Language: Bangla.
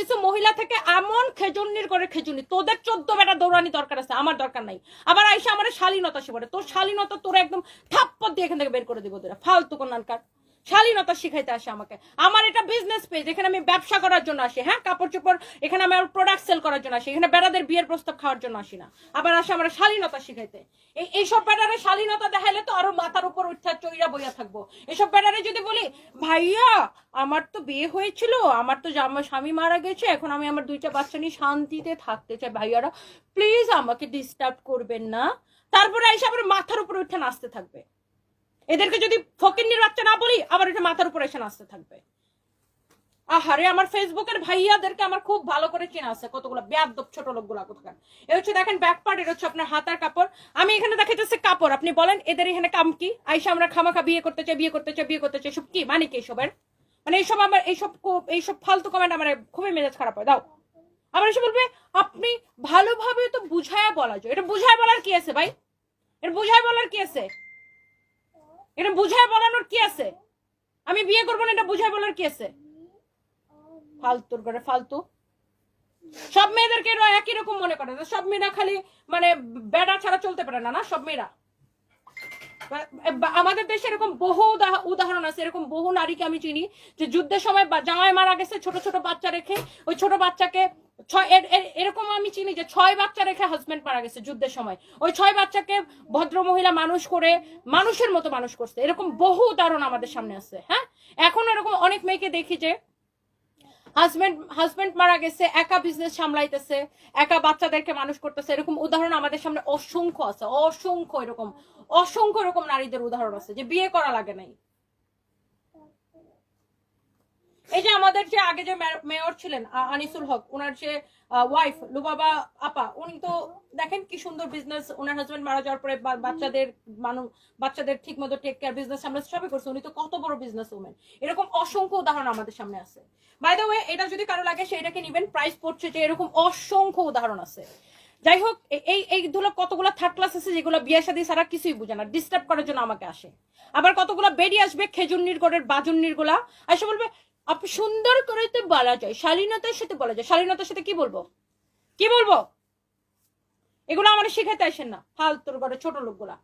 কিছু মহিলা থেকে এমন খেজুনির করে খেজুনি, তোদের 14 বেটা দৌড়ানি দরকার আছে, আমার দরকার নাই। আবার আইসা আমার শালীনতা শিখাবে, তোর শালীনতা তোরা একদম থাপ্পড় দিয়ে এখান থেকে বের করে দিব তোরা, ফালতু কোনানকার। শালীনতা শিখাইতে আসে আমাকে। আমার এটা বিজনেস পেজ, এখানে আমি ব্যবসা করার জন্য আসি। হ্যাঁ, কাপড় চোপড়, এখানে আমি আমার প্রোডাক্ট সেল করার জন্য আসি। এখানে বেড়াদের বিয়ের প্রস্তাব খাওয়ার জন্য আসি না। আবার আসে আমার শালীনতা শিখাইতে। এইসব বেড়ারে শালীনতা দেখাইলে তো আরো মাথার উপর উঠা চইরা বইয়া থাকবো। এসব বেড়ারে যদি বলি ভাইয়া আমার তো বিয়ে হয়েছিল, আমার তো স্বামী মারা গেছে, এখন আমি আমার 2টা বাচ্চা নিয়ে শান্তিতে থাকতে চাই, ভাইয়ারা প্লিজ আমাকে ডিস্টার্ব করবেন না, তারপরে এসে আবার মাথার উপর উঠে নাচতে থাকবে। এদেরকে যদি ফকিন্নির বাচ্চা না বলি, আবার এটা মাথার উপর এসে নাচতে থাকবে। আহারে, আমার ফেসবুকের ভাইয়াদেরকে আমার খুব ভালো করে চেনা আছে, কতগুলো বেয়াদব ছোট লোকগুলা কোথাকার। এ হচ্ছে দেখেন ব্যাক পার্ট, এটা হচ্ছে আপনার হাতার কাপড়। আমি এখানে দেখাইতেছি কাপড়, আপনি বলেন এদের এখানে কাম কি? আইসা আমরা খামাখা বিয়ে করতে চাই, বিয়ে করতে চাই, বিয়ে করতে চাই, সব কি মানে কি এসবের? মানে এইসব আমার এইসব ফালতু কমেন্ট আমার খুবই মেজাজ খারাপ হয়। দাও আমার এসে বলবে আপনি ভালোভাবে তো বুঝায়া বলা যায়। এটা বুঝায় বলার কি আছে ভাই? এটা বুঝায় বলার কি আছে? এটা বুঝায় বলানোর কি আছে? আমি বিয়ে করবো না, এটা বুঝায় বলার কি আছে? ফালতুর করে ফালতু। সব মেয়েদেরকে একই রকম মনে করে, সব মেয়েরা খালি মানে বেড়া ছাড়া চলতে পারে না। না, সব মেয়েরা। আমাদের দেশে এরকম বহু উদাহরণ আছে, এরকম বহু নারীকে আমি চিনি যে যুদ্ধের সময় জামাই মারা গেছে, ছোট ছোট বাচ্চা রেখে, ওই ছোট বাচ্চাকে এরকম আমি চিনি যে 6 বাচ্চা রেখে হাজবেন্ড মারা গেছে যুদ্ধের সময়, ওই 6 বাচ্চাকে ভদ্র মহিলা মানুষ করে মানুষের মতো মানুষ করছে। এরকম বহু উদাহরণ আমাদের সামনে আছে। হ্যাঁ, এখন এরকম অনেক মেয়েকে দেখি যে হাজবেন্ড মারা গেছে, একা বিজনেস সামলাইতেছে, একা বাচ্চাদেরকে মানুষ করতেছে। এরকম উদাহরণ আমাদের সামনে অসংখ্য আছে, অসংখ্য এরকম নারীদের উদাহরণ আছে যে বিয়ে করা লাগে নাই। এই যে আমাদের যে আগে যে মেয়র ছিলেন আনিসুল হক, ওনার যে ওয়াইফ লুবাবা আপা, উনি তো দেখেন কি সুন্দর বিজনেস, ওনার হাজবেন্ড মারা যাওয়ার পরে বাচ্চাদের ঠিক মতো টেক কেয়ার, বিজনেস সামনে সবই করছে। উনি তো কত বড় বিজনেস ওমেন। এরকম অসংখ্য উদাহরণ আমাদের সামনে আছে। বাই দ্য ওয়ে, এটা যদি কারো লাগে সেইটাকে নিবেন, প্রাইস পড়ছে যে এরকম অসংখ্য উদাহরণ আছে। যাই হোক, এইগুলো কতগুলো থার্ড ক্লাস আছে যেগুলো বিয়ে শাদী ছাড়া কিছুই বুঝে না, ডিস্টার্ব করার জন্য আমাকে আসে। আবার কতগুলো বেরিয়ে আসবে খেজুন্নির গড়ের বাজুন্নির গুলা, এসে বলবে আপনি সুন্দর করে তো বলা যায়, শালীনতার সাথে বলা যায়। শালীনতার সাথে কি বলবো? এগুলো আমার শিখাইতে আসেন না, ফালতুর ঘরে ছোট লোকগুলা।